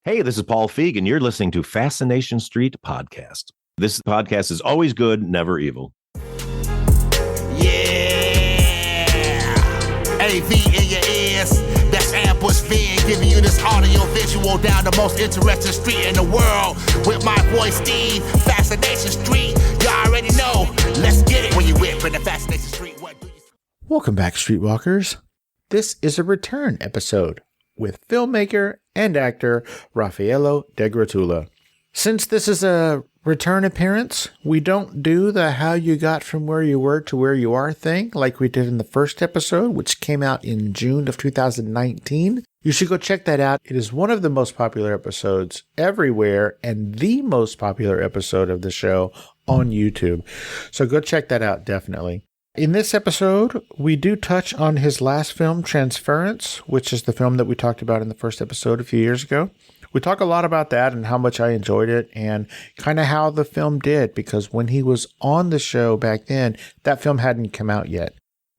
Hey, this is Paul Feig, and you're listening to Fascination Street podcast. This podcast is always good, never evil. Yeah, AV in your ears. That's Ambush Being giving you this audio visual down the most interesting street in the world with my boy Steve. Fascination Street, you already know. Let's get it when you whip in the Fascination Street. What do you? Welcome back, Streetwalkers. This is a return episode with filmmaker and actor Raffaello Degruttola. Since this is a return appearance, we don't do the how you got from where you were to where you are thing like we did in the first episode, which came out in June of 2019. You should go check that out. It is one of the most popular episodes everywhere and the most popular episode of the show on YouTube. So go check that out, definitely. In this episode, we do touch on his last film, Transference, which is the film that we talked about in the first episode a few years ago. We talk a lot about that and how much I enjoyed it and kind of how the film did, because when he was on the show back then, that film hadn't come out yet.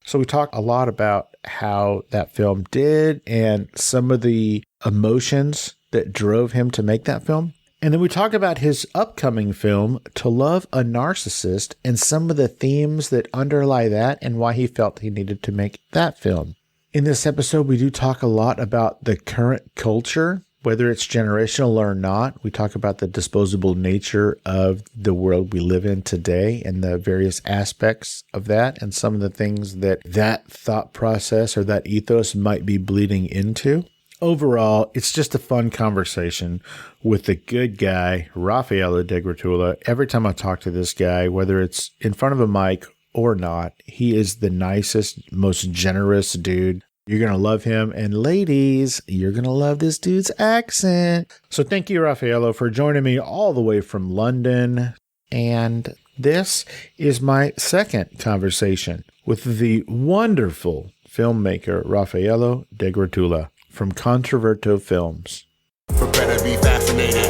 So we talk a lot about how that film did and some of the emotions that drove him to make that film. And then we talk about his upcoming film, To Love a Narcissist, and some of the themes that underlie that and why he felt he needed to make that film. In this episode, we do talk a lot about the current culture, whether it's generational or not. We talk about the disposable nature of the world we live in today and the various aspects of that and some of the things that thought process or that ethos might be bleeding into. Overall, it's just a fun conversation with the good guy, Raffaello Degruttola. Every time I talk to this guy, whether it's in front of a mic or not, he is the nicest, most generous dude. You're going to love him. And ladies, you're going to love this dude's accent. So thank you, Raffaello, for joining me all the way from London. And this is my second conversation with the wonderful filmmaker, Raffaello Degruttola, from Controverto Films. Prepare to be fascinated.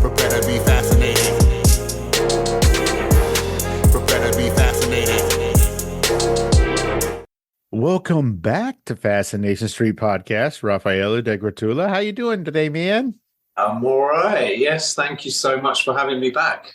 Prepare to be fascinated. Prepare to be fascinated. Welcome back to Fascination Street Podcast, Raffaello Degruttola. How you doing today, man? I'm all right. Yes, thank you so much for having me back.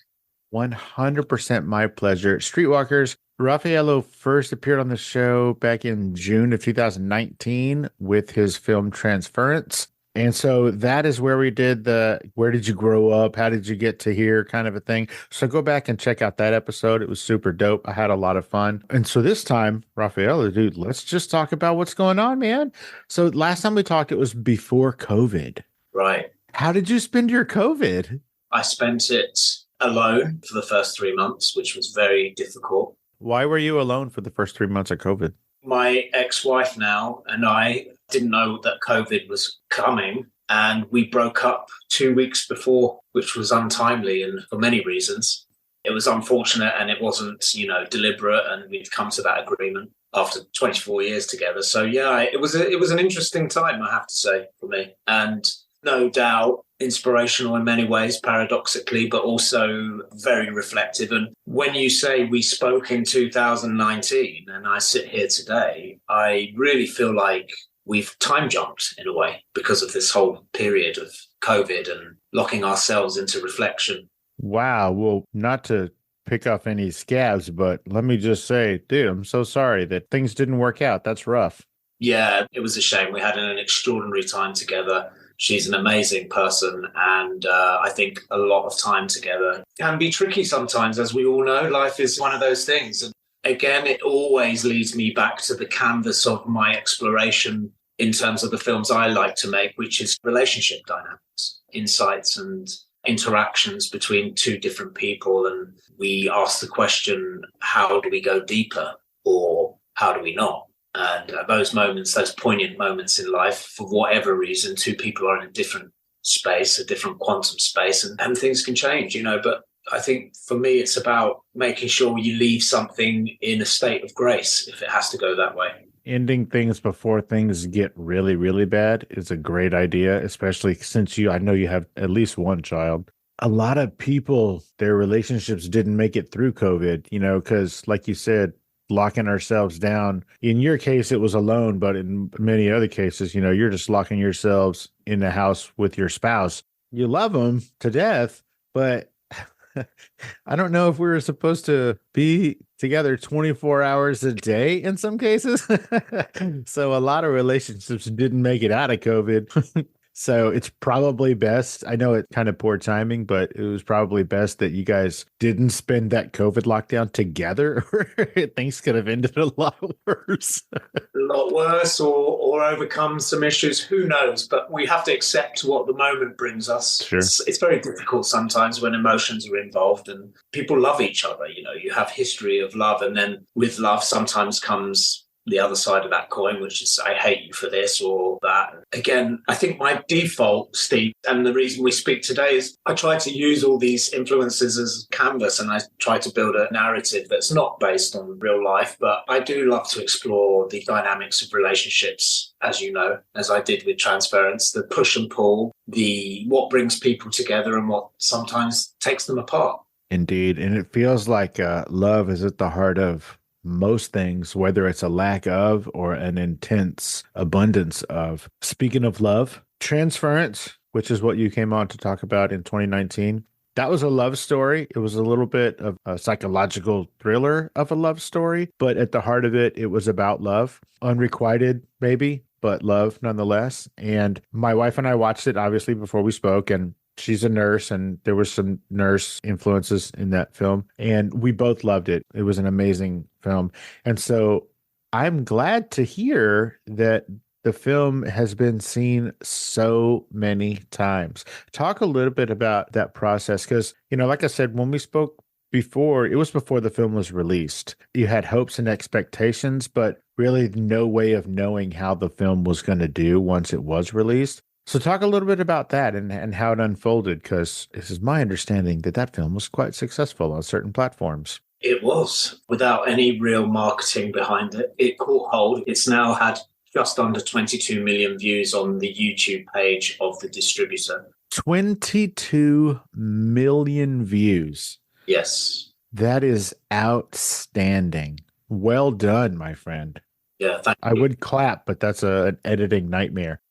100% my pleasure. Streetwalkers, Raffaello first appeared on the show back in June of 2019 with his film Transference. And so that is where we did the where did you grow up? How did you get to here kind of a thing. So go back and check out that episode. It was super dope. I had a lot of fun. And so this time, Raffaello, dude, let's just talk about what's going on, man. So last time we talked, it was before COVID. Right. How did you spend your COVID? I spent it alone for the first 3 months, which was very difficult. Why were you alone for the first 3 months of COVID? My ex-wife now and I didn't know that COVID was coming, and we broke up 2 weeks before, which was untimely and for many reasons. It was unfortunate and it wasn't, deliberate, and we'd come to that agreement after 24 years together. So yeah, it was an interesting time, I have to say, for me. And no doubt inspirational in many ways, paradoxically, but also very reflective. And when you say we spoke in 2019 and I sit here today, I really feel like we've time jumped in a way because of this whole period of COVID and locking ourselves into reflection. Wow. Well, not to pick off any scabs, but let me just say, dude, I'm so sorry that things didn't work out. That's rough. Yeah, it was a shame. We had an extraordinary time together. She's an amazing person, and I think a lot of time together can be tricky sometimes. As we all know, life is one of those things. And again, it always leads me back to the canvas of my exploration in terms of the films I like to make, which is relationship dynamics, insights and interactions between two different people. And we ask the question, how do we go deeper, or how do we not? And at those moments, those poignant moments in life, for whatever reason, two people are in a different space, a different quantum space, and things can change, But I think for me, it's about making sure you leave something in a state of grace, if it has to go that way. Ending things before things get really, really bad is a great idea, especially since I know you have at least one child. A lot of people, their relationships didn't make it through COVID, because like you said, locking ourselves down. In your case, it was alone, but in many other cases, you're just locking yourselves in the house with your spouse. You love them to death, but I don't know if we were supposed to be together 24 hours a day in some cases. So a lot of relationships didn't make it out of COVID. So it's probably best. I know it's kind of poor timing, but it was probably best that you guys didn't spend that COVID lockdown together. Things could have ended a lot worse. A lot worse, or overcome some issues. Who knows? But we have to accept what the moment brings us. Sure. It's very difficult sometimes when emotions are involved and people love each other. You have history of love, and then with love sometimes comes the other side of that coin, which is I hate you for this or that. Again, I think my default, Steve, and the reason we speak today is I try to use all these influences as canvas, and I try to build a narrative that's not based on real life, but I do love to explore the dynamics of relationships, as you know, as I did with Transference, the push and pull, the what brings people together and what sometimes takes them apart. Indeed. And it feels like love is at the heart of most things, whether it's a lack of or an intense abundance of. Speaking of love, Transference, which is what you came on to talk about in 2019, that was a love story. It was a little bit of a psychological thriller of a love story, but at the heart of it, it was about love. Unrequited, maybe, but love nonetheless. And my wife and I watched it, obviously, before we spoke, and she's a nurse, and there was some nurse influences in that film, and we both loved it. It was an amazing film. And so I'm glad to hear that the film has been seen so many times. Talk a little bit about that process, because, like I said, when we spoke before, it was before the film was released. You had hopes and expectations, but really no way of knowing how the film was going to do once it was released. So talk a little bit about that and how it unfolded, because this is my understanding that film was quite successful on certain platforms. It was, without any real marketing behind it. It caught hold. It's now had just under 22 million views on the YouTube page of the distributor. 22 million views. Yes. That is outstanding. Well done, my friend. Yeah, thank you. I would clap, but that's an editing nightmare.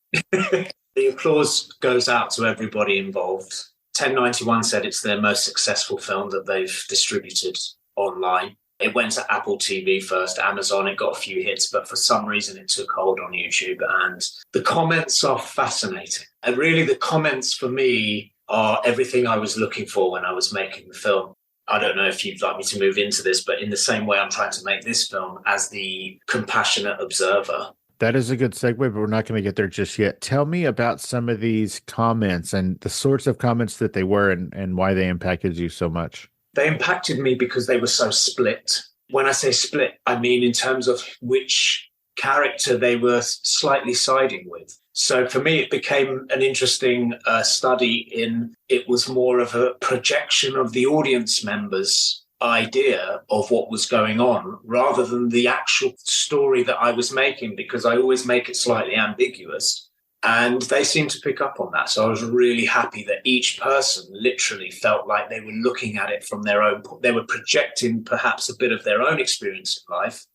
The applause goes out to everybody involved. 1091 said it's their most successful film that they've distributed online. It went to Apple TV first, Amazon. It got a few hits, but for some reason it took hold on YouTube. And the comments are fascinating. And really the comments for me are everything I was looking for when I was making the film. I don't know if you'd like me to move into this, but in the same way I'm trying to make this film as the compassionate observer. That is a good segue, but we're not going to get there just yet. Tell me about some of these comments and the sorts of comments that they were and why they impacted you so much. They impacted me because they were so split. When I say split, I mean in terms of which character they were slightly siding with. So for me, it became an interesting study in it was more of a projection of the audience members' idea of what was going on rather than the actual story that I was making, because I always make it slightly ambiguous. And they seemed to pick up on that. So I was really happy that each person literally felt like they were looking at it from their own, they were projecting perhaps a bit of their own experience in life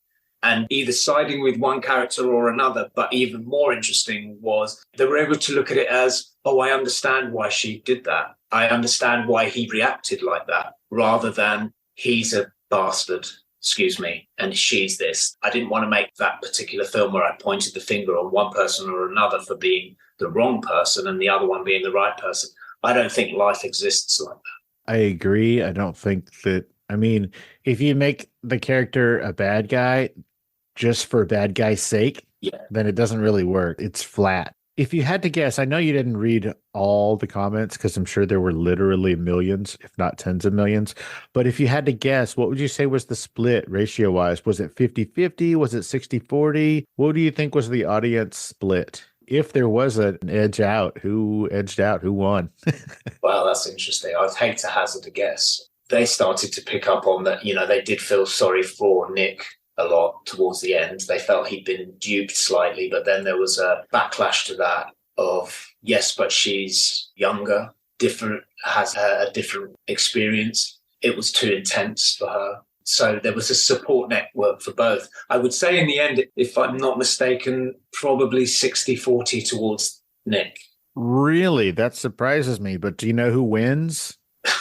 and either siding with one character or another. But even more interesting was they were able to look at it as, oh, I understand why she did that. I understand why he reacted like that, rather than he's a bastard, excuse me, and she's this. I didn't want to make that particular film where I pointed the finger on one person or another for being the wrong person and the other one being the right person. I don't think life exists like that. I agree. I don't think that, if you make the character a bad guy just for bad guy's sake, then it doesn't really work. It's flat. If you had to guess, I know you didn't read all the comments because I'm sure there were literally millions, if not tens of millions. But if you had to guess, what would you say was the split ratio-wise? Was it 50-50? Was it 60-40? What do you think was the audience split? If there was an edge out, who edged out? Who won? Well, that's interesting. I'd hate to hazard a guess. They started to pick up on that, they did feel sorry for Nick a lot towards the end. They felt he'd been duped slightly, but then there was a backlash to that of, yes, but she's younger, different, has a different experience. It was too intense for her. So there was a support network for both. I would say in the end, if I'm not mistaken, probably 60-40 towards Nick. Really? That surprises me. But do you know who wins?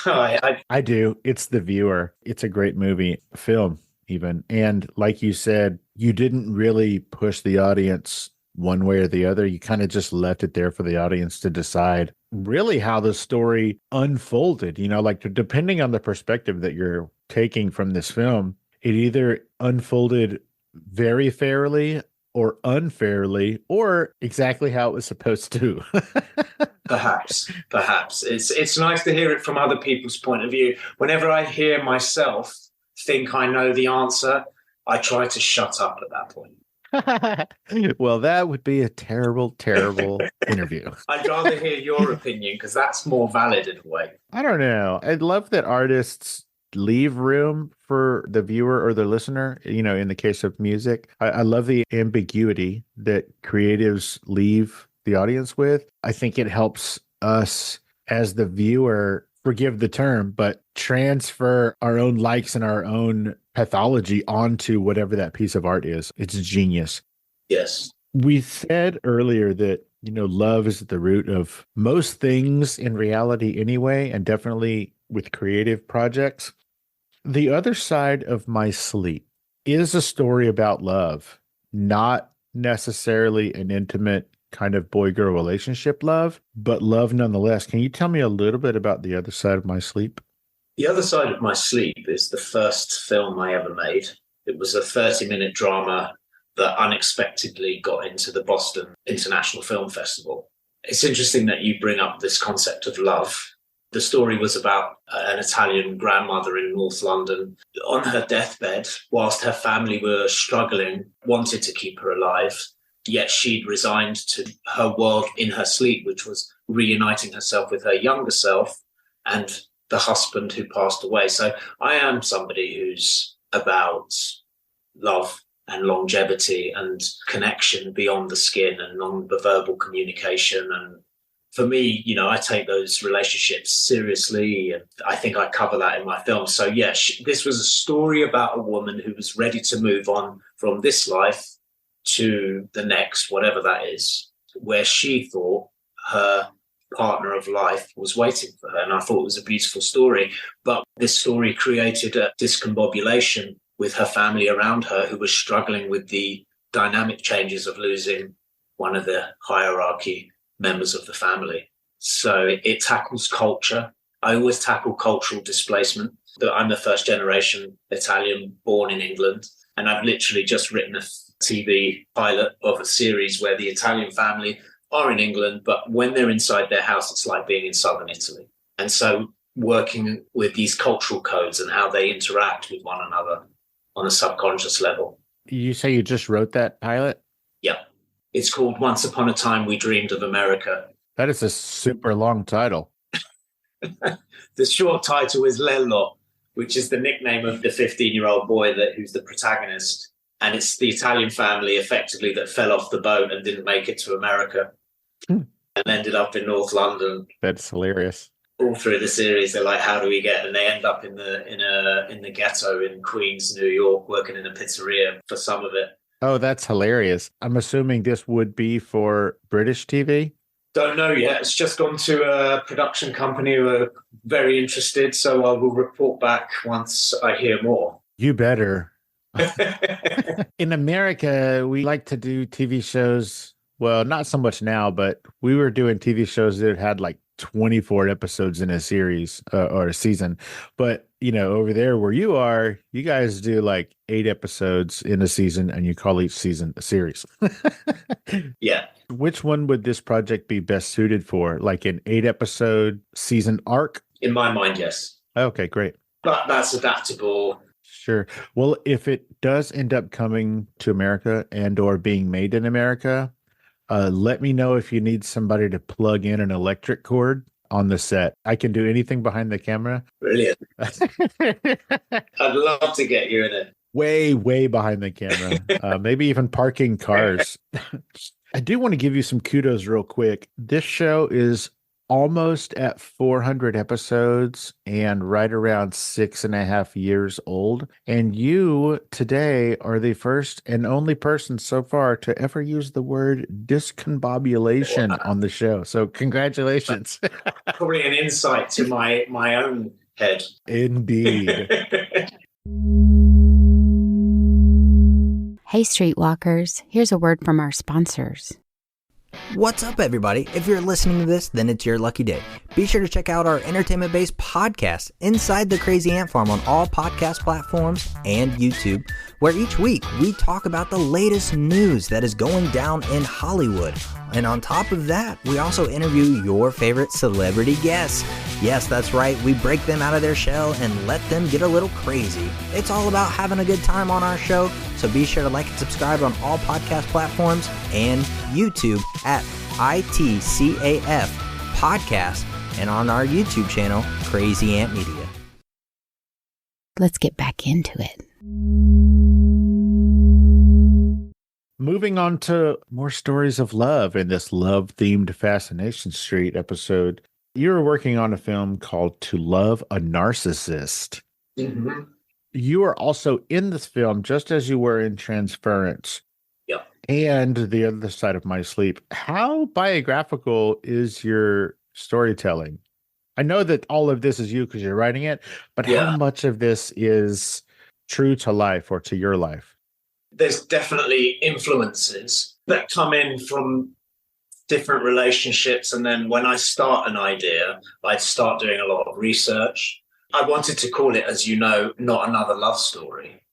I do. It's the viewer. It's a great movie, film even. And like you said, you didn't really push the audience one way or the other. You kind of just left it there for the audience to decide really how the story unfolded. You know, like depending on the perspective that you're taking from this film, it either unfolded very fairly or unfairly, or exactly how it was supposed to. Perhaps. It's nice to hear it from other people's point of view. Whenever I hear myself think I know the answer, I try to shut up at that point. Well, that would be a terrible, terrible interview. I'd rather hear your opinion because that's more valid in a way. I don't know. I'd love that artists leave room for the viewer or the listener, you know, in the case of music. I love the ambiguity that creatives leave the audience with. I think it helps us as the viewer, forgive the term, but transfer our own likes and our own pathology onto whatever that piece of art is. It's genius. Yes. We said earlier that, you know, love is at the root of most things in reality anyway, and definitely with creative projects. The Other Side of My Sleep is a story about love, not necessarily an intimate kind of boy-girl relationship love, but love nonetheless. Can you tell me a little bit about The Other Side of My Sleep? The Other Side of My Sleep is the first film I ever made. It was a 30-minute drama that unexpectedly got into the Boston International Film Festival. It's interesting that you bring up this concept of love. The story was about an Italian grandmother in North London on her deathbed, whilst her family were struggling, wanted to keep her alive, yet she'd resigned to her world in her sleep, which was reuniting herself with her younger self and the husband who passed away. So I am somebody who's about love and longevity and connection beyond the skin and non-verbal communication. And for me, you know, I take those relationships seriously, and I think I cover that in my film. So yes, this was a story about a woman who was ready to move on from this life to the next, whatever that is, where she thought her partner of life was waiting for her. And I thought it was a beautiful story. But this story created a discombobulation with her family around her, who was struggling with the dynamic changes of losing one of the hierarchy members of the family. So it tackles culture. I always tackle cultural displacement. I'm the first generation Italian born in England, and I've literally just written a TV pilot of a series where the Italian family are in England, but when they're inside their house, it's like being in southern Italy. And so working with these cultural codes and how they interact with one another on a subconscious level. You say you just wrote that pilot? Yeah. It's called Once Upon a Time We Dreamed of America. That is a super long title. The short title is Lello, which is the nickname of the 15-year-old boy who's the protagonist. And it's the Italian family effectively that fell off the boat and didn't make it to America and ended up in North London. That's hilarious. All through the series, they're like, how do we get? And they end up in the ghetto in Queens, New York, working in a pizzeria for some of it. Oh, that's hilarious. I'm assuming this would be for British TV? Don't know yet. It's just gone to a production company who are very interested. So I will report back once I hear more. You better. In America, we like to do TV shows. Well, not so much now, but we were doing TV shows that had like 24 episodes in a series or a season. But, you know, over there where you are, you guys do like 8 episodes in a season and you call each season a series. Yeah. Which one would this project be best suited for? Like an 8-episode season arc? In my mind, yes. Okay, great. But that's adaptable. Sure. Well, if it does end up coming to America and or being made in America, let me know if you need somebody to plug in an electric cord on the set. I can do anything behind the camera. Brilliant. I'd love to get you in it. Way, way behind the camera. Maybe even parking cars. I do want to give you some kudos real quick. This show is almost at 400 episodes and right around 6.5 years old. And you today are the first and only person so far to ever use the word discombobulation on the show. So congratulations. Probably an insight to my own head. Indeed. Hey, Streetwalkers, here's a word from our sponsors. What's up, everybody? If you're listening to this, then it's your lucky day. Be sure to check out our entertainment-based podcast, Inside the Crazy Ant Farm, on all podcast platforms and YouTube, where each week we talk about the latest news that is going down in Hollywood. And on top of that, we also interview your favorite celebrity guests. Yes, that's right, we break them out of their shell and let them get a little crazy. It's all about having a good time on our show, so be sure to like and subscribe on all podcast platforms and YouTube at ITCAF Podcast, and on our YouTube channel, Crazy Ant Media. Let's get back into it. Moving on to more stories of love in this love-themed Fascination Street episode. You were working on a film called To Love a Narcissist. Mm-hmm. You are also in this film, just as you were in Transference. Yep. And The Other Side of My Sleep. How biographical is your storytelling? I know that all of this is you because you're writing it, but how much of this is true to life or to your life? There's definitely influences that come in from different relationships. And then when I start an idea, I'd start doing a lot of research. I wanted to call it, as you know, Not Another Love Story.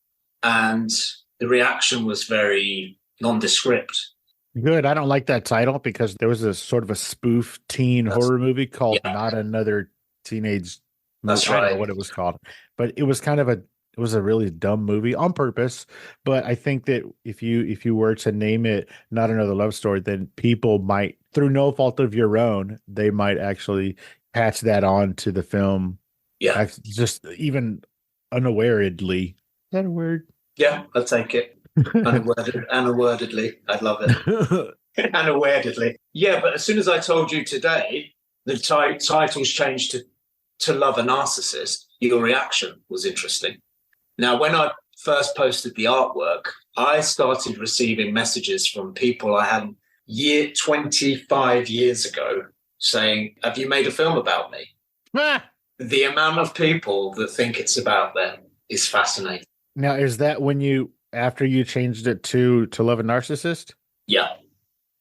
And the reaction was very nondescript. Good. I don't like that title because there was a sort of a spoof teen horror movie called Not Another Teenage. That's I don't know right. what it was called, but it was kind of it was a really dumb movie on purpose. But I think that if you were to name it Not Another Love Story, then people might, through no fault of your own, they might actually patch that on to the film. Yeah. Just even unawaredly. Is that a word? Yeah, I'll take it. Unawardedly. I'd love it. Unawardedly. Yeah, but as soon as I told you today, the title's changed to Love a Narcissist, your reaction was interesting. Now, when I first posted the artwork, I started receiving messages from people I had 25 years ago saying, have you made a film about me? The amount of people that think it's about them is fascinating. Now, is that after you changed it to Love a Narcissist? Yeah.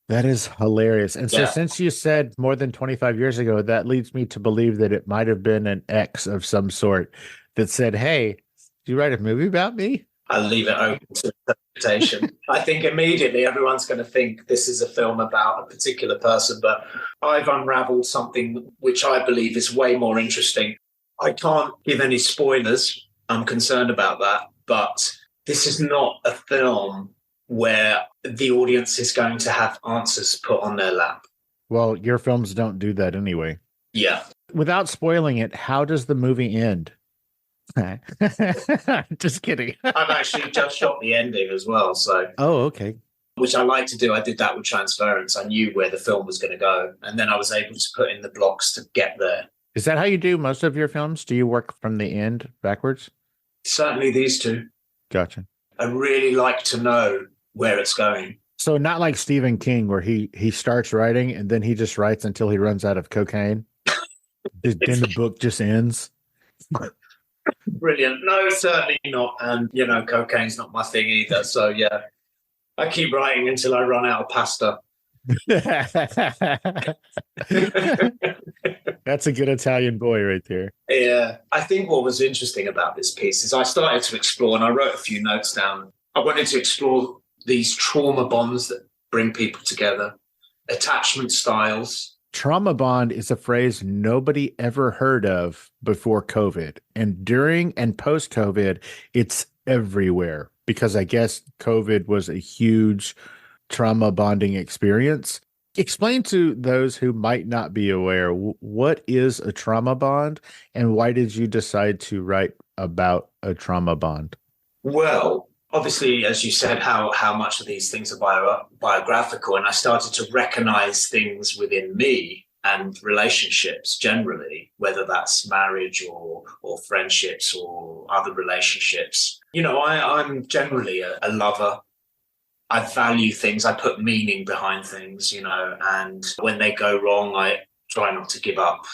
That is hilarious. And so since you said more than 25 years ago, that leads me to believe that it might have been an ex of some sort that said, hey, do you write a movie about me? I'll leave it open to interpretation. I think immediately everyone's going to think this is a film about a particular person, but I've unraveled something which I believe is way more interesting. I can't give any spoilers. I'm concerned about that, but this is not a film where the audience is going to have answers put on their lap. Well, your films don't do that anyway. Yeah. Without spoiling it, how does the movie end? Just kidding. I've actually just shot the ending as well. So, okay. Which I like to do. I did that with Transference. I knew where the film was going to go, and then I was able to put in the blocks to get there. Is that how you do most of your films? Do you work from the end backwards? Certainly these two. Gotcha. I really like to know where it's going. So not like Stephen King, where he starts writing and then he just writes until he runs out of cocaine. Then the book just ends. Brilliant. No, certainly not. And, cocaine's not my thing either. So, yeah, I keep writing until I run out of pasta. That's a good Italian boy right there. Yeah. I think what was interesting about this piece is I started to explore, and I wrote a few notes down. I wanted to explore these trauma bonds that bring people together, attachment styles. Trauma bond is a phrase nobody ever heard of before COVID. And during and post-COVID, it's everywhere because I guess COVID was a huge trauma bonding experience. Explain to those who might not be aware, what is a trauma bond and why did you decide to write about a trauma bond? Well, obviously, as you said, how much of these things are biographical, and I started to recognize things within me and relationships generally, whether that's marriage or friendships or other relationships. I'm generally a lover. I value things. I put meaning behind things, and when they go wrong, I try not to give up,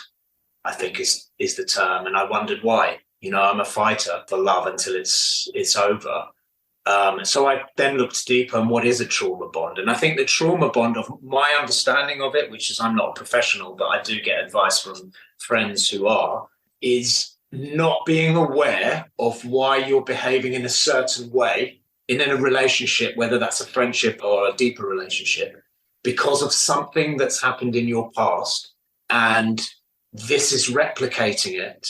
I think is the term. And I wondered why. I'm a fighter for love until it's over. So I then looked deeper on what is a trauma bond. And I think the trauma bond, of my understanding of it, which is, I'm not a professional, but I do get advice from friends who are, is not being aware of why you're behaving in a certain way in a relationship, whether that's a friendship or a deeper relationship, because of something that's happened in your past. And this is replicating it.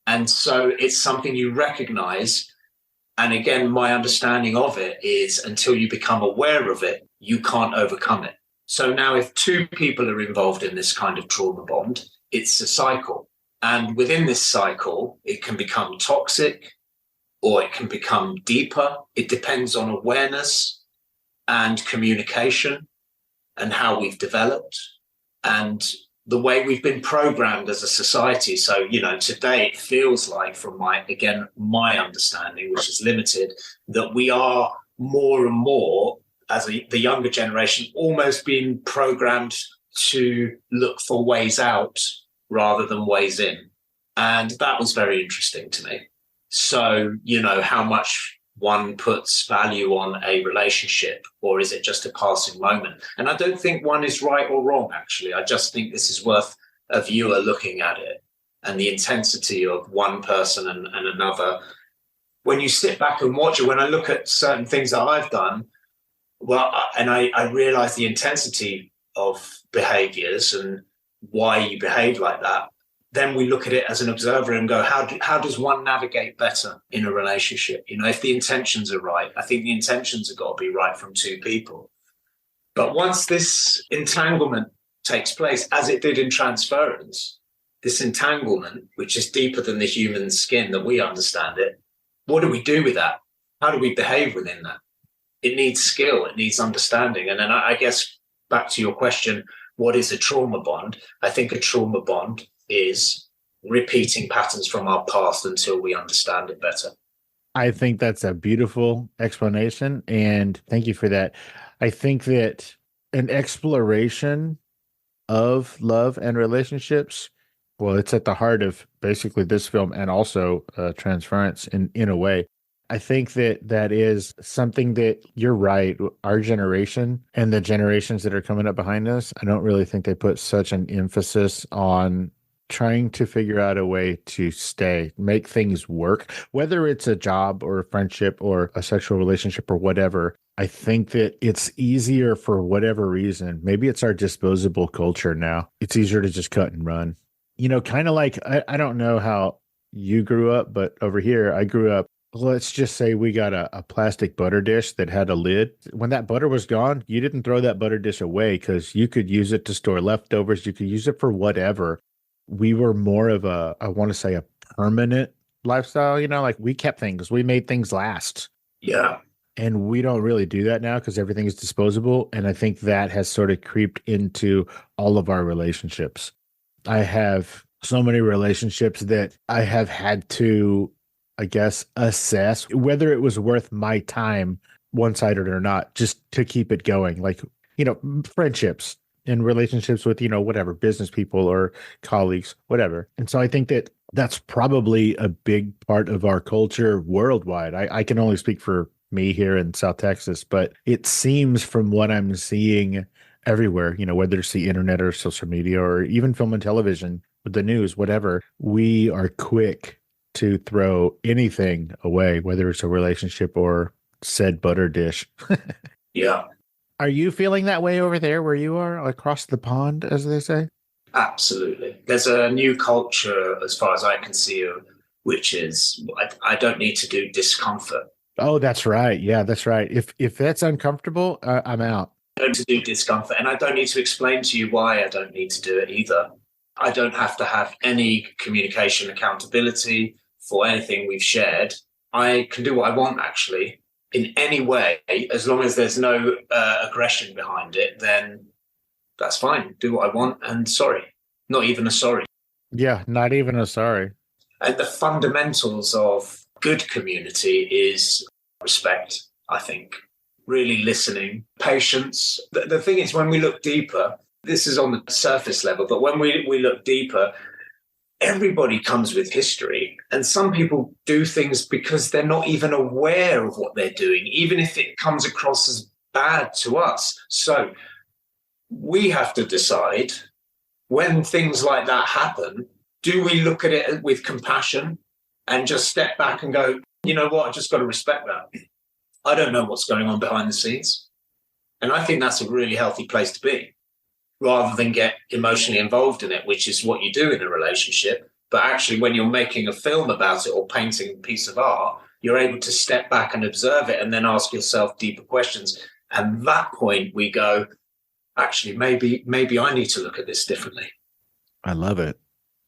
And so it's something you recognize. And again, my understanding of it is until you become aware of it, you can't overcome it. So now if two people are involved in this kind of trauma bond, it's a cycle. And within this cycle, it can become toxic or it can become deeper. It depends on awareness and communication and how we've developed and the way we've been programmed as a society. So, today it feels like, from my understanding, which is limited, that we are more and more, as the younger generation, almost being programmed to look for ways out rather than ways in. And that was very interesting to me. So, how much one puts value on a relationship, or is it just a passing moment? And I don't think one is right or wrong, actually. I just think this is worth a viewer looking at it and the intensity of one person and another. When you sit back and watch it, when I look at certain things that I've done, I realize the intensity of behaviors and why you behave like that, then we look at it as an observer and go, how does one navigate better in a relationship? If the intentions are right, I think the intentions have got to be right from two people. But once this entanglement takes place, as it did in Transference, this entanglement, which is deeper than the human skin that we understand it, what do we do with that? How do we behave within that? It needs skill, it needs understanding. And then I guess back to your question, what is a trauma bond? I think a trauma bond is repeating patterns from our past until we understand it better. I think that's a beautiful explanation, and thank you for that. I think that an exploration of love and relationships, well, it's at the heart of basically this film and also Transference in a way. I think that is something that, you're right, our generation and the generations that are coming up behind us, I don't really think they put such an emphasis on trying to figure out a way to make things work, whether it's a job or a friendship or a sexual relationship or whatever. I think that it's easier for whatever reason. Maybe it's our disposable culture now. It's easier to just cut and run. Kind of like, I don't know how you grew up, but over here, I grew up, let's just say we got a plastic butter dish that had a lid. When that butter was gone, you didn't throw that butter dish away because you could use it to store leftovers. You could use it for whatever. We were more of a permanent lifestyle, like we kept things, we made things last. Yeah. And we don't really do that now because everything is disposable. And I think that has sort of creeped into all of our relationships. I have so many relationships that I have had to, I guess, assess whether it was worth my time, one-sided or not, just to keep it going. Like, friendships and relationships with, whatever, business people or colleagues, whatever. And so I think that that's probably a big part of our culture worldwide. I can only speak for me here in South Texas, but it seems from what I'm seeing everywhere, whether it's the internet or social media or even film and television, with the news, whatever, we are quick to throw anything away, whether it's a relationship or said butter dish. Yeah. Are you feeling that way over there where you are, across the pond, as they say? Absolutely. There's a new culture, as far as I can see, which is I don't need to do discomfort. Oh, that's right. Yeah, that's right. If that's uncomfortable, I'm out. I don't need to do discomfort, and I don't need to explain to you why I don't need to do it either. I don't have to have any communication accountability for anything we've shared. I can do what I want, actually, in any way, as long as there's no aggression behind it, then That's fine. Do what I want. And sorry, not even a sorry. Yeah, not even a sorry. And the fundamentals of good community is respect, I think. Really listening, patience. The thing is, when we look deeper, this is on the surface level, but when we look deeper, everybody comes with history. And some people do things because they're not even aware of what they're doing, even if it comes across as bad to us. So we have to decide when things like that happen, do we look at it with compassion and just step back and go, you know what, I just got to respect that. I don't know what's going on behind the scenes. And I think that's a really healthy place to be, rather than get emotionally involved in it, which is what you do in a relationship. But actually, when you're making a film about it or painting a piece of art, you're able to step back and observe it and then ask yourself deeper questions. And at that point, we go, actually, maybe I need to look at this differently. I love it.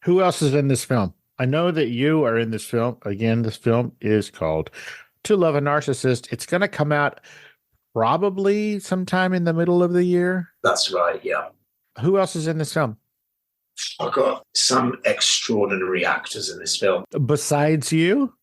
Who else is in this film? I know that you are in this film. Again, this film is called To Love a Narcissist. It's going to come out probably sometime in the middle of the year. That's right, yeah. Who else is in this film? I've got some extraordinary actors in this film. Besides you?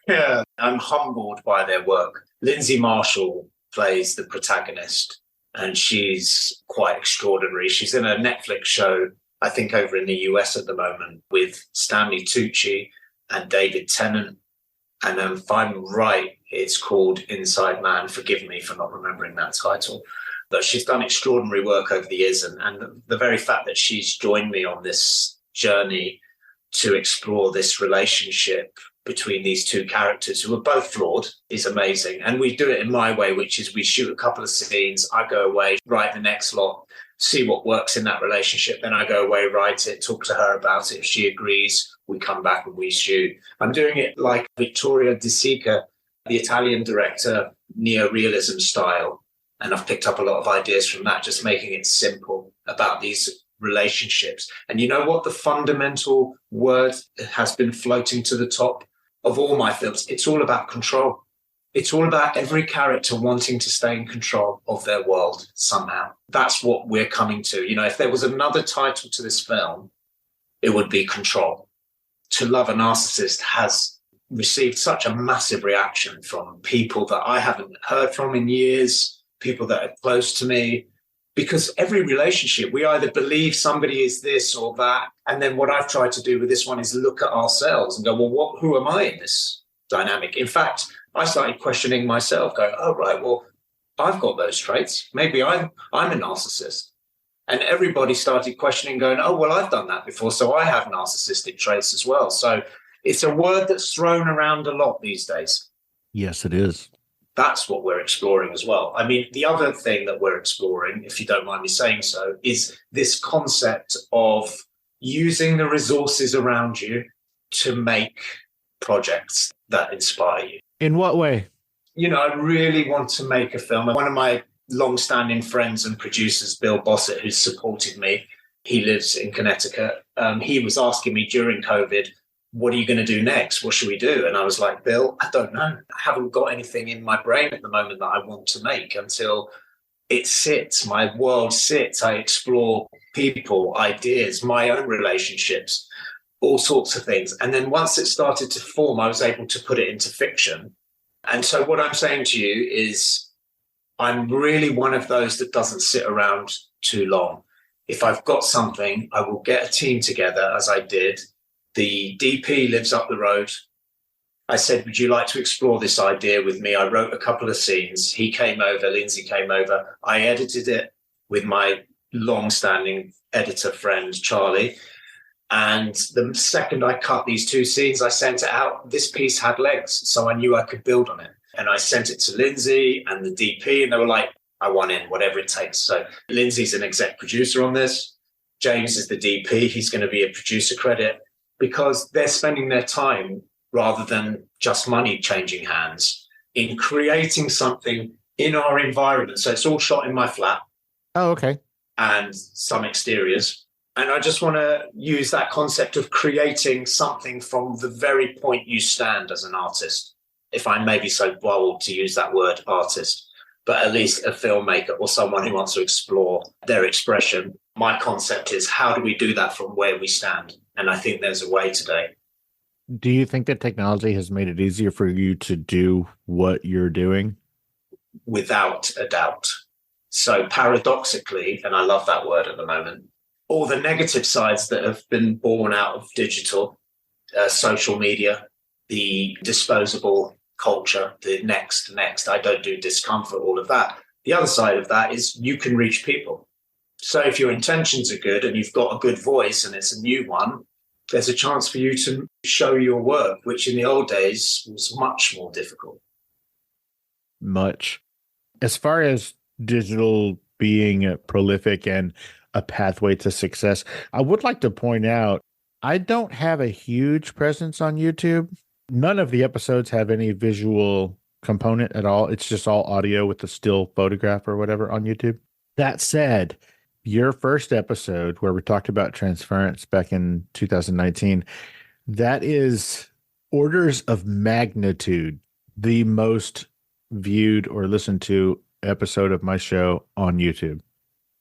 Yeah, I'm humbled by their work. Lindsay Marshall plays the protagonist, and she's quite extraordinary. She's in a Netflix show, I think over in the US at the moment, with Stanley Tucci and David Tennant. And if I'm right, it's called Inside Man. Forgive me for not remembering that title. But she's done extraordinary work over the years. And the very fact that she's joined me on this journey to explore this relationship between these two characters who are both flawed is amazing. And we do it in my way, which is we shoot a couple of scenes, I go away, write the next lot, see what works in that relationship. Then I go away, write it, talk to her about it. If she agrees, we come back and we shoot. I'm doing it like Vittorio De Sica, the Italian director, neo-realism style. And I've picked up a lot of ideas from that, just making it simple about these relationships. And you know what? The fundamental word has been floating to the top of all my films. It's all about control. It's all about every character wanting to stay in control of their world somehow. That's what we're coming to. You know, if there was another title to this film, it would be Control. To Love a Narcissist has received such a massive reaction from people that I haven't heard from in years, people that are close to me, because every relationship, we either believe somebody is this or that. And then what I've tried to do with this one is look at ourselves and go, well, who am I in this dynamic? In fact, I started questioning myself, going, oh, right, well, I've got those traits. Maybe I'm a narcissist. And everybody started questioning, going, oh, well, I've done that before, so I have narcissistic traits as well. So it's a word that's thrown around a lot these days. Yes, it is. That's what we're exploring as well. I mean, the other thing that we're exploring, if you don't mind me saying so, is this concept of using the resources around you to make projects that inspire you. In what way? You know, I really want to make a film. One of my long-standing friends and producers, Bill Bossett, who's supported me, he lives in Connecticut. He was asking me during COVID, what are you going to do next? What should we do? And I was like, Bill, I don't know. I haven't got anything in my brain at the moment that I want to make until it sits, my world sits. I explore people, ideas, my own relationships, all sorts of things. And then once it started to form, I was able to put it into fiction. And so what I'm saying to you is I'm really one of those that doesn't sit around too long. If I've got something, I will get a team together, as I did. The DP lives up the road. I said, would you like to explore this idea with me? I wrote a couple of scenes. He came over, Lindsay came over. I edited it with my long-standing editor friend, Charlie. And the second I cut these two scenes, I sent it out. This piece had legs, so I knew I could build on it. And I sent it to Lindsay and the DP, and they were like, I want in, whatever it takes. So Lindsay's an exec producer on this. James is the DP. He's going to be a producer credit, because they're spending their time, rather than just money changing hands, in creating something in our environment. So it's all shot in my flat. Oh, okay. And some exteriors. And I just want to use that concept of creating something from the very point you stand as an artist, if I may be so bold to use that word, artist. but at least a filmmaker or someone who wants to explore their expression. My concept is, how do we do that from where we stand? And I think there's a way today. Do you think that technology has made it easier for you to do what you're doing? Without a doubt. So paradoxically, and I love that word at the moment, all the negative sides that have been born out of digital, social media, the disposable culture, the next, I don't do discomfort, all of that. The other side of that is you can reach people. So if your intentions are good and you've got a good voice and it's a new one, there's a chance for you to show your work, which in the old days was much more difficult. Much. As far as digital being prolific and a pathway to success, I would like to point out, I don't have a huge presence on YouTube. None of the episodes have any visual component at all. It's just all audio with a still photograph or whatever on YouTube. That said, your first episode where we talked about Transference back in 2019, that is orders of magnitude the most viewed or listened to episode of my show on YouTube.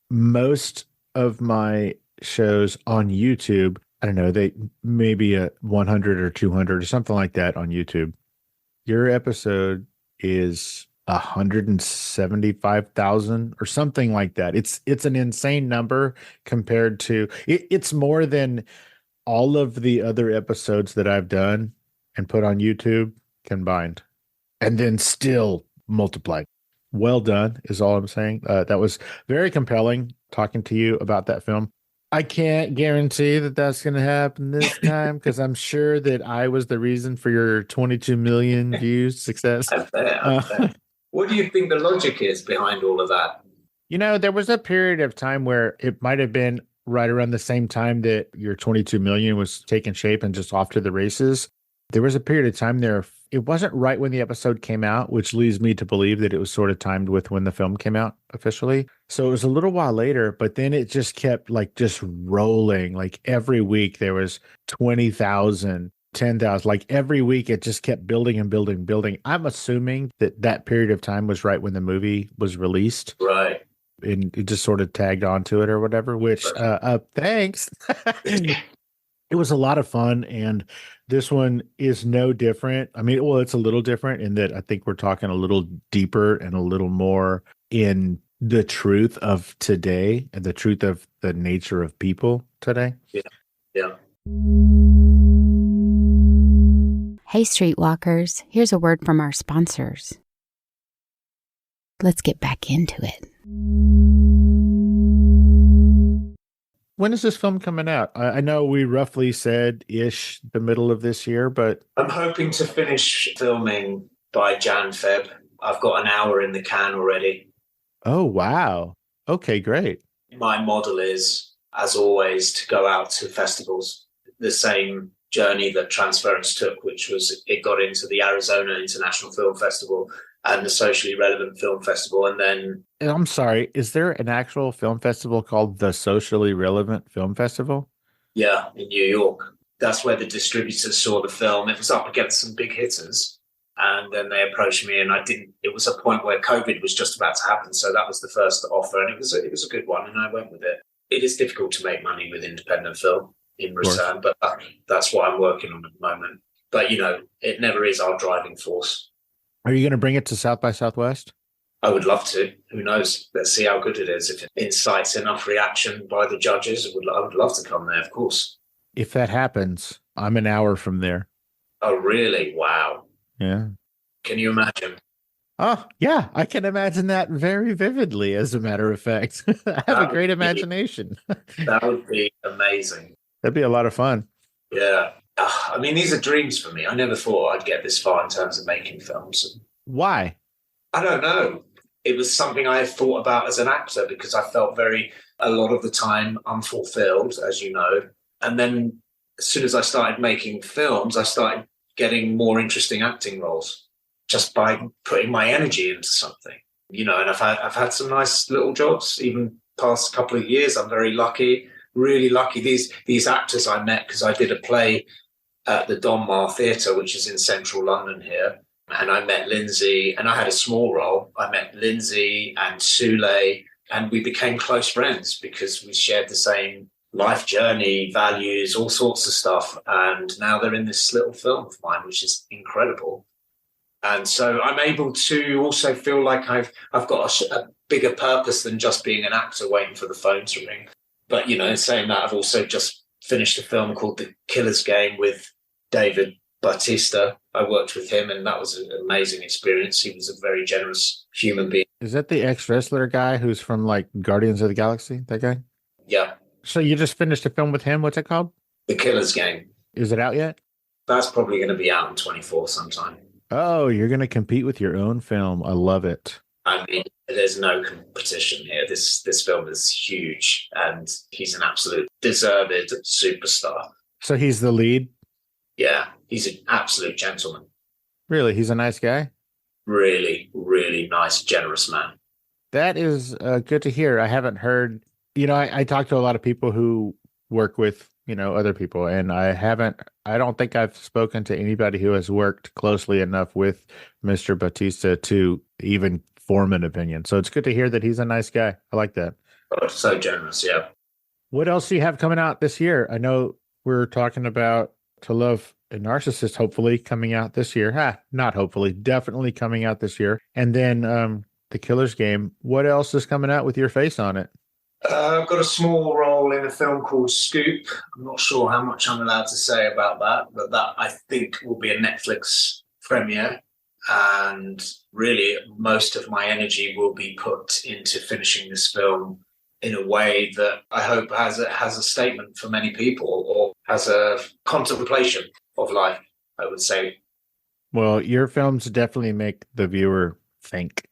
Most of my shows on YouTube, I don't know, they maybe a 100 or 200 or something like that on YouTube. Your episode is 175,000 or something like that. It's an insane number compared to it's more than all of the other episodes that I've done and put on YouTube combined, and then still multiplied. Well done is all I'm saying. That was very compelling talking to you about that film. I can't guarantee that that's going to happen this time because I'm sure that I was the reason for your 22 million views success. What do you think the logic is behind all of that? There was a period of time where it might have been right around the same time that your 22 million was taking shape and just off to the races. There was a period of time there. It wasn't right when the episode came out, which leads me to believe that it was sort of timed with when the film came out officially. So it was a little while later, but then it just kept just rolling. Like every week there was 20,000, 10,000. Like every week it just kept building and building, building. I'm assuming that period of time was right when the movie was released. Right. And it just sort of tagged onto it or whatever, which thanks. It was a lot of fun, and this one is no different. I mean, well, it's a little different in that I think we're talking a little deeper and a little more in the truth of today and the truth of the nature of people today. Yeah. Hey, streetwalkers, here's a word from our sponsors. Let's get back into it. When is this film coming out? I know we roughly said ish the middle of this year, but I'm hoping to finish filming by Jan-Feb. I've got an hour in the can already. Oh, wow. Okay, great. My model is, as always, to go out to festivals. The same journey that Transference took, which was it got into the Arizona International Film Festival and the Socially Relevant Film Festival. And then... I'm sorry, is there an actual film festival called the Socially Relevant Film Festival? Yeah, in New York. That's where the distributors saw the film. It was up against some big hitters. And then they approached me and it was a point where COVID was just about to happen. So that was the first offer and it was a good one and I went with it. It is difficult to make money with independent film in Busan, but that's what I'm working on at the moment. But, it never is our driving force. Are you going to bring it to South by Southwest? I would love to. Who knows? Let's see how good it is. If it incites enough reaction by the judges, I would love to come there, of course. If that happens, I'm an hour from there. Oh, really? Wow. Yeah. Can you imagine? Oh, yeah. I can imagine that very vividly, as a matter of fact. I have a great imagination. That would be amazing. That'd be a lot of fun. Yeah. I mean, these are dreams for me. I never thought I'd get this far in terms of making films. Why? I don't know. It was something I thought about as an actor because I felt a lot of the time unfulfilled, as you know. And then as soon as I started making films, I started getting more interesting acting roles just by putting my energy into something, and I've had some nice little jobs, even past couple of years. I'm very lucky, really lucky. These actors I met because I did a play at the Donmar Theatre, which is in central London here. And I met Lindsay, and I had a small role. I met Lindsay and Sule, and we became close friends because we shared the same life journey, values, all sorts of stuff. And now they're in this little film of mine, which is incredible. And so I'm able to also feel like I've got a bigger purpose than just being an actor waiting for the phone to ring. But, saying that, I've also just finished a film called The Killer's Game with David Bautista. I worked with him, and that was an amazing experience. He was a very generous human being. Is that the ex-wrestler guy who's from like Guardians of the Galaxy? That guy? Yeah. So you just finished a film with him. What's it called? The Killer's Game. Is it out yet? That's probably going to be out in 24 sometime. Oh, you're going to compete with your own film. I love it. I mean, there's no competition here. This film is huge, and he's an absolute deserved superstar. So he's the lead? Yeah, he's an absolute gentleman. Really? He's a nice guy? Really, really nice, generous man. That is good to hear. I haven't heard, I talk to a lot of people who work with, other people, and I don't think I've spoken to anybody who has worked closely enough with Mr. Bautista to even form an opinion. So it's good to hear that he's a nice guy. I like that. Oh, so generous, yeah. What else do you have coming out this year? I know we're talking about To Love a Narcissist, hopefully coming out this year. Not hopefully, definitely coming out this year. And then The Killer's Game. What else is coming out with your face on it? I've got a small role in a film called Scoop. I'm not sure how much I'm allowed to say about that, but that I think will be a Netflix premiere. And really, most of my energy will be put into finishing this film in a way that I hope has a statement for many people, or has a contemplation of life, I would say. Well, your films definitely make the viewer think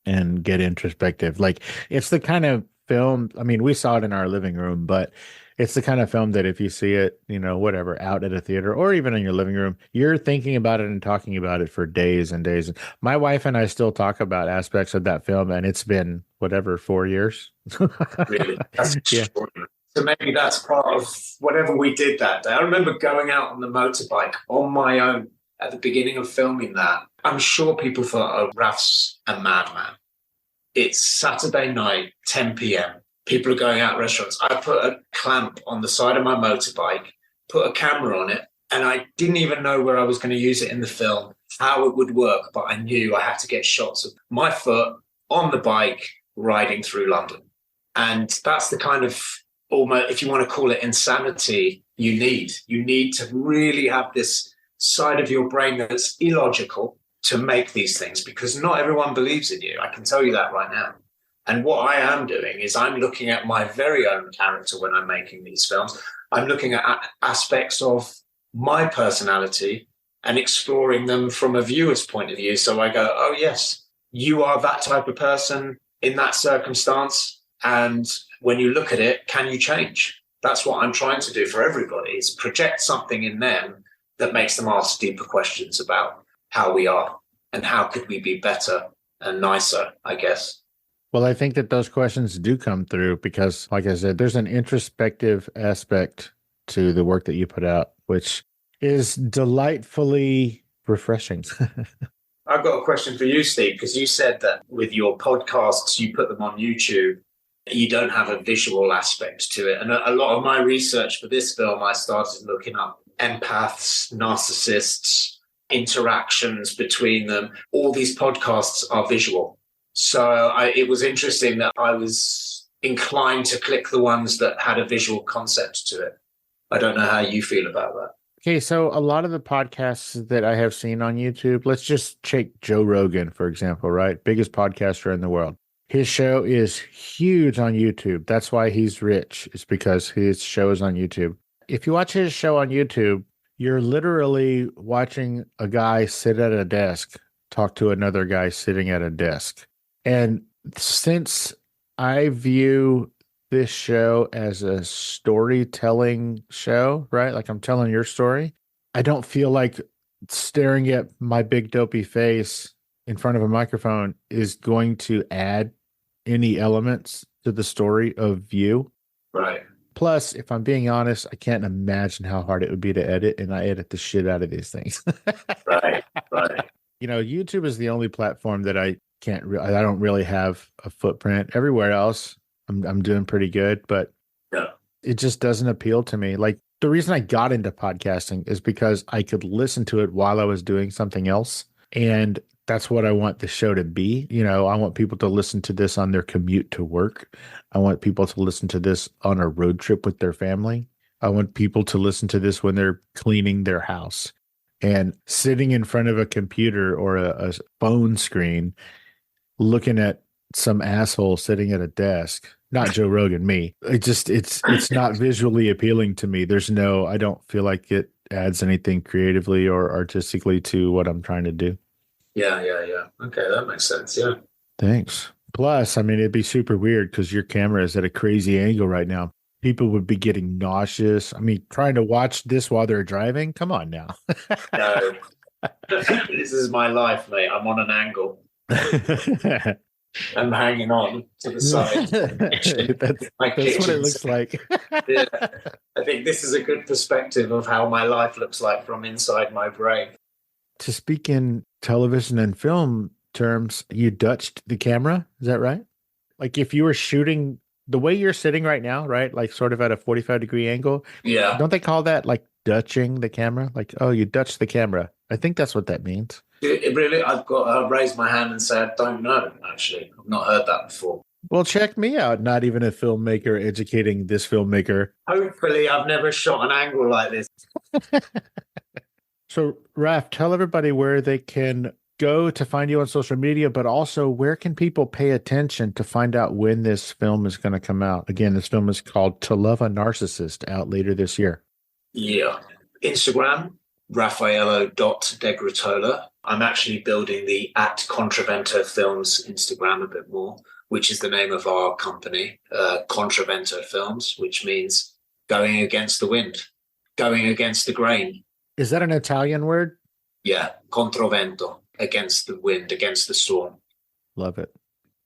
and get introspective. Like, it's the kind of film, I mean, we saw it in our living room, but it's the kind of film that if you see it, whatever, out at a theater or even in your living room, you're thinking about it and talking about it for days and days. My wife and I still talk about aspects of that film, and it's been, 4 years. Really? That's extraordinary. So maybe that's part of whatever we did that day. I remember going out on the motorbike on my own at the beginning of filming that. I'm sure people thought, oh, Raff's a madman. It's Saturday night, 10 p.m. People are going out restaurants. I put a clamp on the side of my motorbike, put a camera on it, and I didn't even know where I was going to use it in the film, how it would work, but I knew I had to get shots of my foot on the bike riding through London. And that's the kind of, almost, if you want to call it insanity, you need. You need to really have this side of your brain that's illogical to make these things, because not everyone believes in you. I can tell you that right now. And what I am doing is I'm looking at my very own character when I'm making these films. I'm looking at aspects of my personality and exploring them from a viewer's point of view. So I go, oh, yes, you are that type of person in that circumstance. And when you look at it, can you change? That's what I'm trying to do for everybody, is project something in them that makes them ask deeper questions about how we are and how could we be better and nicer, I guess. Well, I think that those questions do come through because, like I said, there's an introspective aspect to the work that you put out, which is delightfully refreshing. I've got a question for you, Steve, because you said that with your podcasts, you put them on YouTube, you don't have a visual aspect to it. And a lot of my research for this film, I started looking up empaths, narcissists, interactions between them. All these podcasts are visual. So it was interesting that I was inclined to click the ones that had a visual concept to it. I don't know how you feel about that. Okay, so a lot of the podcasts that I have seen on YouTube, let's just take Joe Rogan, for example, right? Biggest podcaster in the world. His show is huge on YouTube. That's why he's rich. It's because his show is on YouTube. If you watch his show on YouTube, you're literally watching a guy sit at a desk, talk to another guy sitting at a desk. And since I view this show as a storytelling show, right? Like I'm telling your story, I don't feel like staring at my big dopey face in front of a microphone is going to add any elements to the story of you. Right. Plus, if I'm being honest, I can't imagine how hard it would be to edit, and I edit the shit out of these things. Right. YouTube is the only platform that I I don't really have a footprint. Everywhere else, I'm doing pretty good, but Yeah. it just doesn't appeal to me. Like the reason I got into podcasting is because I could listen to it while I was doing something else. And that's what I want the show to be. I want people to listen to this on their commute to work. I want people to listen to this on a road trip with their family. I want people to listen to this when they're cleaning their house. And sitting in front of a computer or a phone screen, looking at some asshole sitting at a desk, not Joe Rogan, me. It's not visually appealing to me. I don't feel like it adds anything creatively or artistically to what I'm trying to do. Yeah. Okay, that makes sense. Yeah. Thanks. Plus, I mean, it'd be super weird because your camera is at a crazy angle right now. People would be getting nauseous. I mean, trying to watch this while they're driving. Come on now. No, this is my life, mate. I'm on an angle. I'm hanging on to the side. That's what it looks like. Yeah. I think this is a good perspective of how my life looks like from inside my brain. To speak in television and film terms, you Dutched the camera. Is that right? Like if you were shooting the way you're sitting right now, right? Like sort of at a 45-degree angle. Yeah. Don't they call that like Dutching the camera? Like, oh, you Dutched the camera. I think that's what that means. It really, I've got to raise my hand and say, I don't know, actually. I've not heard that before. Well, check me out. Not even a filmmaker educating this filmmaker. Hopefully, I've never shot an angle like this. So, Raff, tell everybody where they can go to find you on social media, but also where can people pay attention to find out when this film is going to come out? Again, this film is called To Love a Narcissist, out later this year. Yeah. Instagram, Raffaello.Degruttola. I'm actually building the @Contravento Films Instagram a bit more, which is the name of our company, Contravento Films, which means going against the wind, going against the grain. Is that an Italian word? Yeah, controvento, against the wind, against the storm. Love it.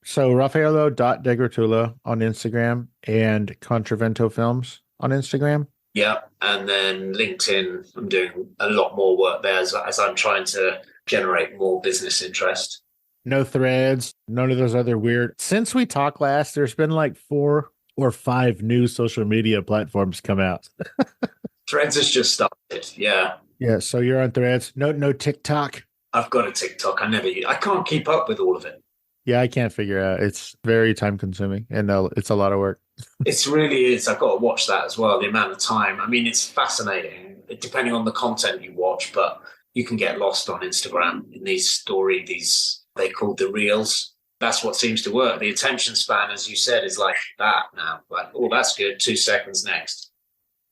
So Raffaello.Degruttola on Instagram and Contravento Films on Instagram. Yeah, and then LinkedIn, I'm doing a lot more work there as I'm trying to generate more business interest. No Threads, none of those other weird. Since we talked last, there's been like 4 or 5 new social media platforms come out. Threads has just started, yeah. Yeah, so you're on Threads. No TikTok. I've got a TikTok. I can't keep up with all of it. Yeah, I can't figure out. It's very time consuming and it's a lot of work. It really is. I've got to watch that as well. The amount of time. I mean, it's fascinating depending on the content you watch, but you can get lost on Instagram in these they call the reels. That's what seems to work. The attention span, as you said, is like that now. Like, oh, that's good. 2 seconds next.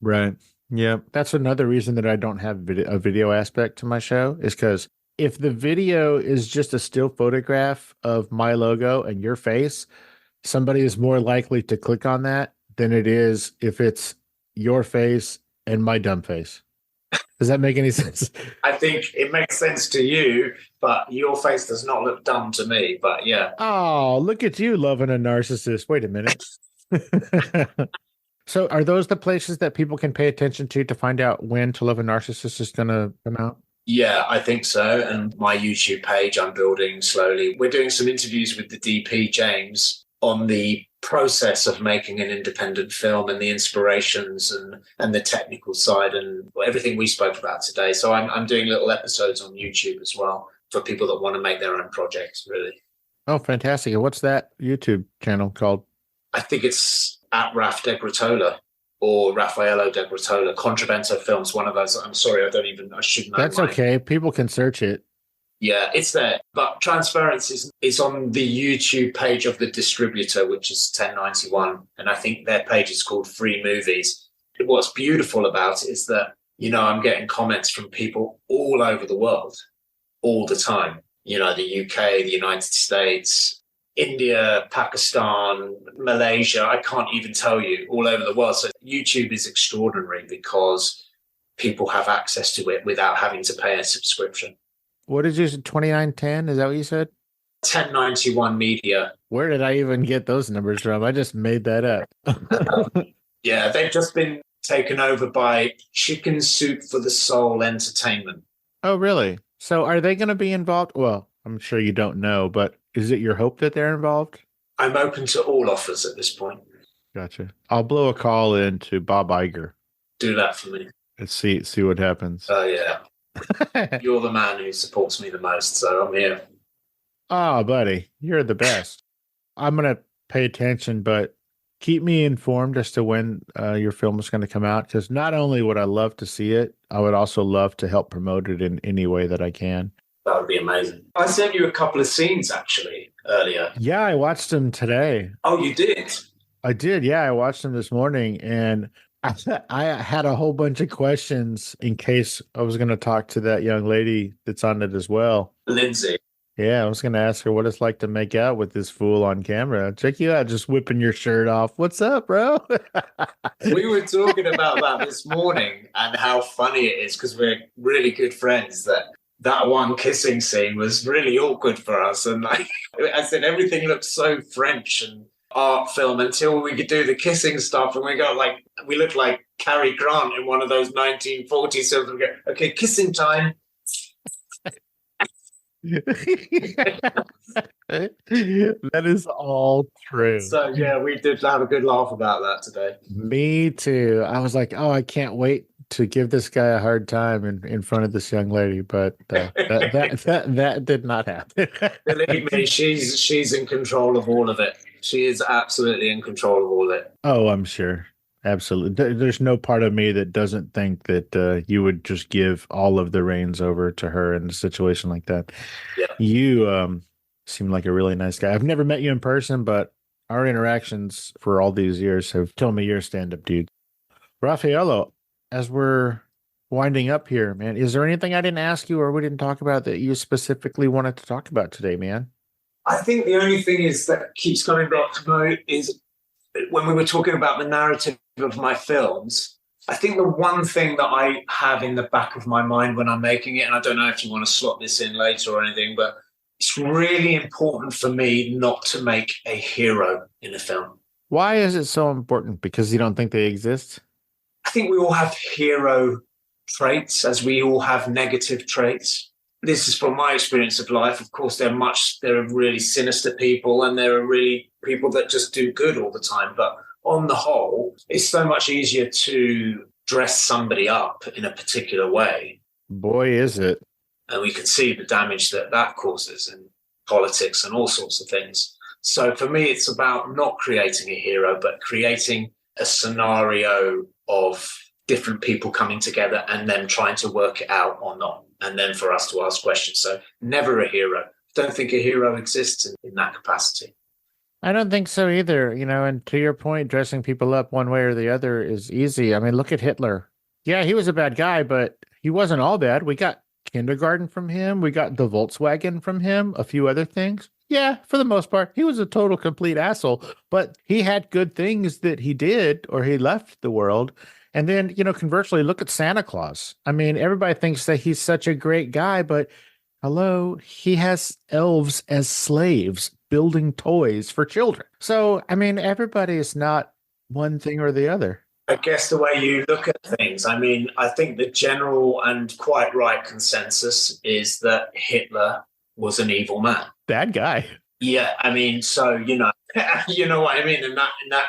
Right. Yeah. That's another reason that I don't have a video aspect to my show is because if the video is just a still photograph of my logo and your face, somebody is more likely to click on that than it is if it's your face and my dumb face. Does that make any sense? I think it makes sense to you, but your face does not look dumb to me. But yeah. Oh, look at you loving a narcissist. Wait a minute. So are those the places that people can pay attention to find out when To Love a Narcissist is going to come out? Yeah, I think so. And my YouTube page I'm building slowly. We're doing some interviews with the DP, James, on the process of making an independent film and the inspirations and the technical side and everything we spoke about today. So I'm doing little episodes on YouTube as well for people that want to make their own projects, really. Oh, fantastic. And what's that YouTube channel called? I think it's @Raff Degruttola or Raffaello Degruttola. Contravento Films, one of those. I'm sorry, I should know. That's okay. People can search it. Yeah, it's there. But Transference is on the YouTube page of the distributor, which is 1091. And I think their page is called Free Movies. What's beautiful about it is that, I'm getting comments from people all over the world, all the time. The UK, the United States, India, Pakistan, Malaysia. I can't even tell you, all over the world. So YouTube is extraordinary because people have access to it without having to pay a subscription. What did you say, 2910? Is that what you said? 1091 Media. Where did I even get those numbers from? I just made that up. Yeah, they've just been taken over by Chicken Soup for the Soul Entertainment. Oh, really? So are they going to be involved? Well, I'm sure you don't know, but is it your hope that they're involved? I'm open to all offers at this point. Gotcha. I'll blow a call in to Bob Iger. Do that for me. Let's see what happens. Oh, yeah. You're the man who supports me the most, so I'm here. Oh, buddy, you're the best. I'm going to pay attention, but keep me informed as to when your film is going to come out, because not only would I love to see it, I would also love to help promote it in any way that I can. That would be amazing. I sent you a couple of scenes, actually, earlier. Yeah, I watched them today. Oh, you did? I did, yeah. I watched them this morning, and I had a whole bunch of questions in case I was going to talk to that young lady that's on it as well. Lindsay. Yeah, I was going to ask her what it's like to make out with this fool on camera. Check you out, just whipping your shirt off. What's up, bro? We were talking about that this morning and how funny it is because we're really good friends that one kissing scene was really awkward for us. And like I said, everything looked so French and art film until we could do the kissing stuff. And we looked like Cary Grant in one of those 1940s films. We go, okay, kissing time. That is all true. So yeah, we did have a good laugh about that today. Me too. I was like, oh, I can't wait to give this guy a hard time in front of this young lady, but that did not happen. Believe me, she's in control of all of it. She is absolutely in control of all of it. Oh, I'm sure. Absolutely. There's no part of me that doesn't think that you would just give all of the reins over to her in a situation like that. Yeah. You seem like a really nice guy. I've never met you in person, but our interactions for all these years have told me you're a stand-up dude. Raffaello, as we're winding up here, man, is there anything I didn't ask you or we didn't talk about that you specifically wanted to talk about today, man? I think the only thing is that keeps coming back to mind is when we were talking about the narrative of my films, I think the one thing that I have in the back of my mind when I'm making it, and I don't know if you want to slot this in later or anything, but it's really important for me not to make a hero in a film. Why is it so important? Because you don't think they exist? I think we all have hero traits, as we all have negative traits. This is from my experience of life. Of course, there are really sinister people and there are really people that just do good all the time. But on the whole, it's so much easier to dress somebody up in a particular way. Boy, is it. And we can see the damage that causes in politics and all sorts of things. So for me, it's about not creating a hero, but creating a scenario of different people coming together and then trying to work it out or not. And then for us to ask questions. So never a hero. Don't think a hero exists in that capacity. I don't think so either. And to your point, dressing people up one way or the other is easy. I mean, look at Hitler. Yeah, he was a bad guy, but he wasn't all bad. We got kindergarten from him. We got the Volkswagen from him, a few other things. Yeah, for the most part, he was a total complete asshole, but he had good things that he did or he left the world. And then, conversely, look at Santa Claus. I mean, everybody thinks that he's such a great guy, but hello, he has elves as slaves building toys for children. So, I mean, everybody is not one thing or the other. I guess the way you look at things, I mean, I think the general and quite right consensus is that Hitler was an evil man. Bad guy. Yeah, I mean, so, you know what I mean?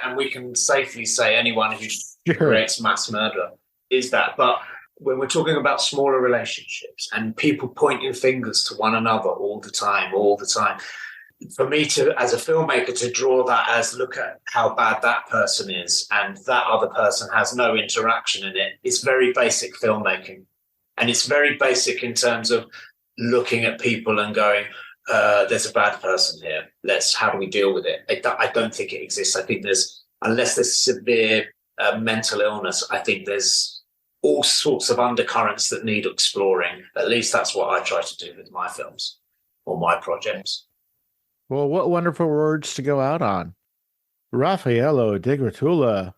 And we can safely say anyone who creates mass murder is that. But when we're talking about smaller relationships and people pointing fingers to one another all the time, for me as a filmmaker to draw that as look at how bad that person is and that other person has no interaction in it, it's very basic filmmaking. And it's very basic in terms of looking at people and going, there's a bad person here. How do we deal with it? I don't think it exists. I think unless there's severe mental illness, I think there's all sorts of undercurrents that need exploring. At least that's what I try to do with my films or my projects. Well, what wonderful words to go out on. Raffaello Degruttola,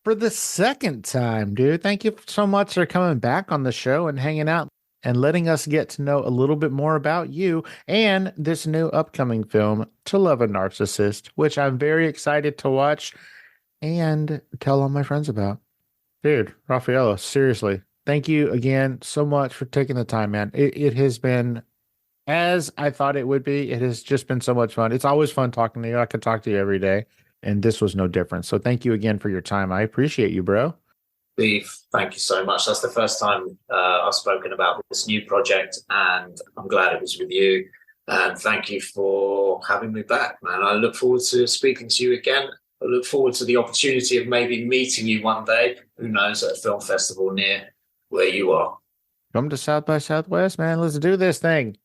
for the second time, dude. Thank you so much for coming back on the show and hanging out and letting us get to know a little bit more about you and this new upcoming film, To Love a Narcissist, which I'm very excited to watch and tell all my friends about. Dude, Raffaello, seriously, thank you again so much for taking the time, man. It has been as I thought it would be. It has just been so much fun. It's always fun talking to you. I could talk to you every day, and this was no different. So thank you again for your time. I appreciate you, bro. Steve, thank you so much. That's the first time I've spoken about this new project, and I'm glad it was with you. And thank you for having me back, man. I look forward to speaking to you again. I look forward to the opportunity of maybe meeting you one day, who knows, at a film festival near where you are. Come to South by Southwest, man. Let's do this thing.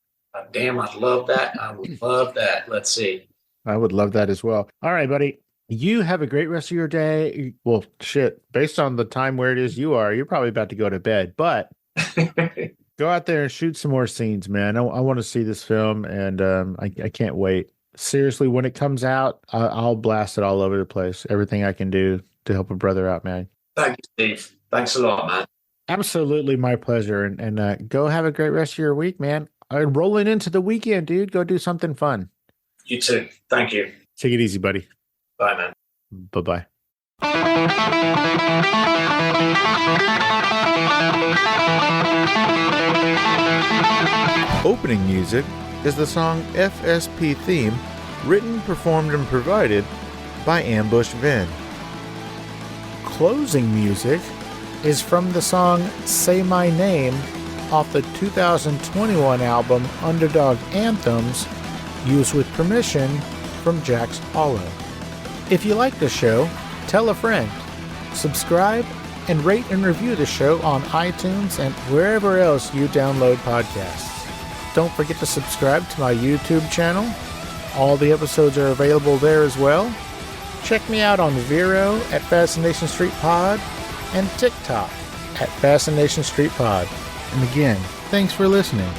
Damn, I'd love that. I would love that. Let's see. I would love that as well. All right, buddy. You have a great rest of your day. Well, shit, based on the time where it is you're probably about to go to bed, but go out there and shoot some more scenes, man. I want to see this film, and I can't wait. Seriously, when it comes out, I'll blast it all over the place. Everything I can do to help a brother out, man. Thank you, Steve. Thanks a lot, man. Absolutely my pleasure. And go have a great rest of your week, man. Rolling into the weekend, dude. Go do something fun. You too. Thank you. Take it easy, buddy. Bye, man. Bye-bye. Opening music is the song FSP Theme, written, performed, and provided by Ambush Vin. Closing music is from the song Say My Name off the 2021 album Underdog Anthems, used with permission from Jax Hollow. If you like the show, tell a friend. Subscribe and rate and review the show on iTunes and wherever else you download podcasts. Don't forget to subscribe to my YouTube channel. All the episodes are available there as well. Check me out on Vero at Fascination Street Pod and TikTok at Fascination Street Pod. And again, thanks for listening.